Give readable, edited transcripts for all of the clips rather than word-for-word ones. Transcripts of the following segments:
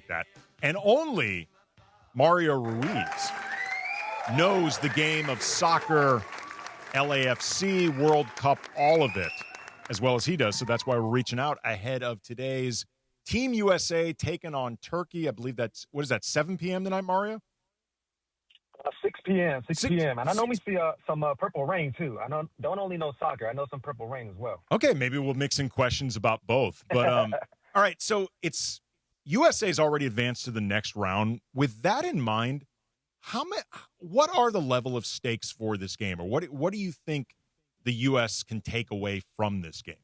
like that. And only Mario Ruiz knows the game of soccer, LAFC, World Cup, all of it, as well as he does. So that's why we're reaching out ahead of today's Team USA taking on Turkey. I believe that's, 7 p.m. tonight, Mario? 6 p.m. 6 p.m. And I know we see some purple rain, too. I don't only know soccer. I know some purple rain as well. Okay, maybe we'll mix in questions about both. But, all right, so it's USA's already advanced to the next round. With that in mind, what are the level of stakes for this game? Or what do you think the U.S. can take away from this game?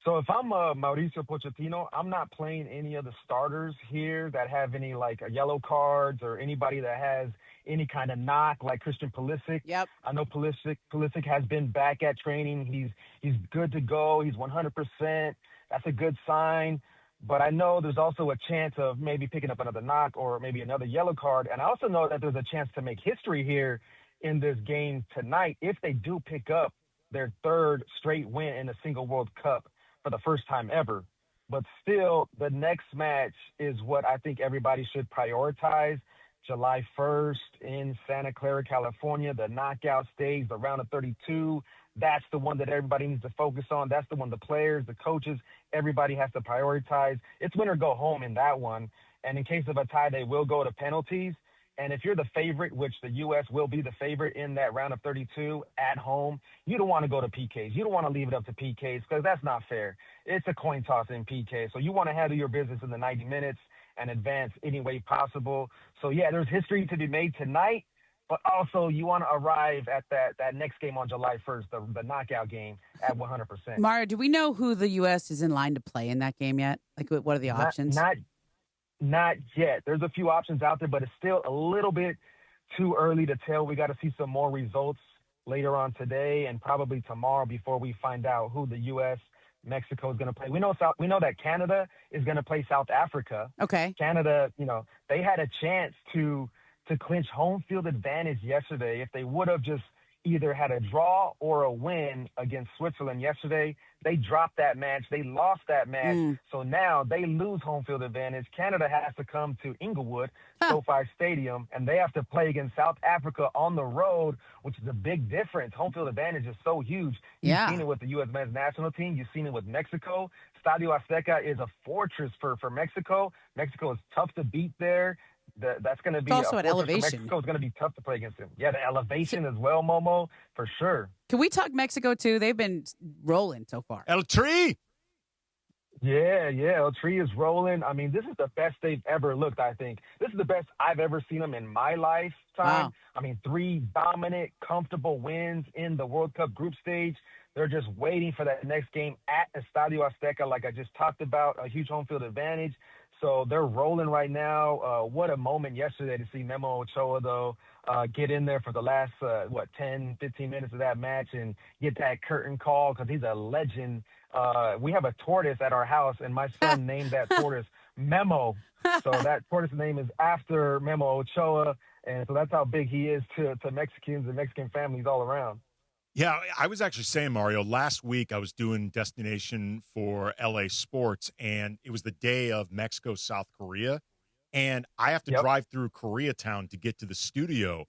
So if I'm Mauricio Pochettino, I'm not playing any of the starters here that have any yellow cards or anybody that has any kind of knock like Christian Pulisic. Yep. I know Pulisic has been back at training. He's good to go. He's 100%. That's a good sign. But I know there's also a chance of maybe picking up another knock or maybe another yellow card. And I also know that there's a chance to make history here in this game tonight if they do pick up their third straight win in a single World Cup for the first time ever. But still, the next match is what I think everybody should prioritize. July 1st in Santa Clara, California, the knockout stage, the round of 32. That's the one that everybody needs to focus on. That's the one the players, the coaches, everybody has to prioritize. It's win or go home in that one. And in case of a tie, they will go to penalties. And if you're the favorite, which the U.S. will be the favorite in that round of 32 at home, you don't want to go to PKs. You don't want to leave it up to PKs because that's not fair. It's a coin toss in PK. So you want to handle your business in the 90 minutes and advance any way possible. So, yeah, there's history to be made tonight, but also you want to arrive at that next game on July 1st, the knockout game at 100%. Mario, do we know who the U.S. is in line to play in that game yet? Like, what are the options? Not yet. There's a few options out there, but it's still a little bit too early to tell. We got to see some more results later on today and probably tomorrow before we find out who the U.S. Mexico is going to play. We know that Canada is going to play South Africa. Okay. Canada, they had a chance to clinch home field advantage yesterday. If they would have just either had a draw or a win against Switzerland yesterday, they dropped that match. They lost that match. So now they lose home field advantage. Canada has to come to Inglewood, SoFi Stadium, and they have to play against South Africa on the road, which is a big difference. Home field advantage is so huge. You've seen it with the U.S. men's national team. You've seen it with Mexico. Estadio Azteca is a fortress for Mexico. Mexico is tough to beat there. That's going to be also an elevation. Mexico is going to be tough to play against them. Yeah, the elevation as well, Momo, for sure. Can we talk Mexico too? They've been rolling so far. El Tri. Yeah, El Tri is rolling. I mean, this is the best they've ever looked, I think. This is the best I've ever seen them in my lifetime. Wow. I mean, 3 dominant, comfortable wins in the World Cup group stage. They're just waiting for that next game at Estadio Azteca, like I just talked about, a huge home field advantage. So they're rolling right now. What a moment yesterday to see Memo Ochoa, though, get in there for the last, 10, 15 minutes of that match and get that curtain call because he's a legend. We have a tortoise at our house, and my son named that tortoise Memo. So that tortoise name is after Memo Ochoa, and so that's how big he is to Mexicans and Mexican families all around. Yeah, I was actually saying, Mario, last week I was doing Destination for LA Sports, and it was the day of Mexico-South Korea, and I have to drive through Koreatown to get to the studio.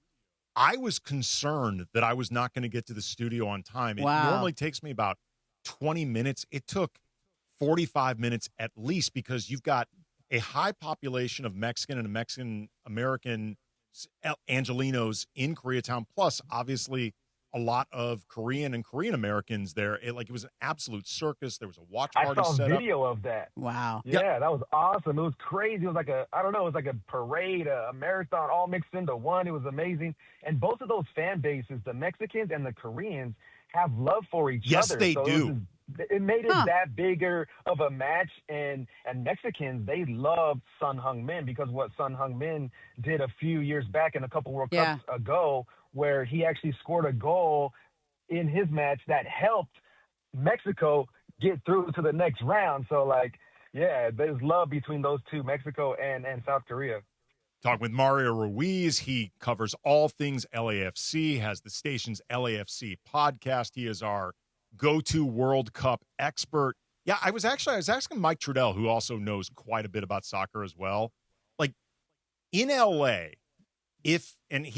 I was concerned that I was not going to get to the studio on time. It normally takes me about 20 minutes. It took 45 minutes at least because you've got a high population of Mexican and Mexican-American Angelinos in Koreatown, plus obviously a lot of Korean and Korean Americans there. It was an absolute circus. There was a watch party set up. I saw video of that. Wow. Yeah, that was awesome. It was crazy. It was like it was like a parade, a marathon all mixed into one. It was amazing. And both of those fan bases, the Mexicans and the Koreans, have love for each other. Yes, they do. It made it that bigger of a match, and Mexicans, they love Son Heung-min because what Son Heung-min did a few years back in a couple World Cups ago, where he actually scored a goal in his match that helped Mexico get through to the next round. So, there's love between those two, Mexico and South Korea. Talking with Mario Ruiz. He covers all things LAFC, has the station's LAFC podcast. He is our go-to World Cup expert. Yeah, I was asking Mike Trudell, who also knows quite a bit about soccer as well. Like in LA, and he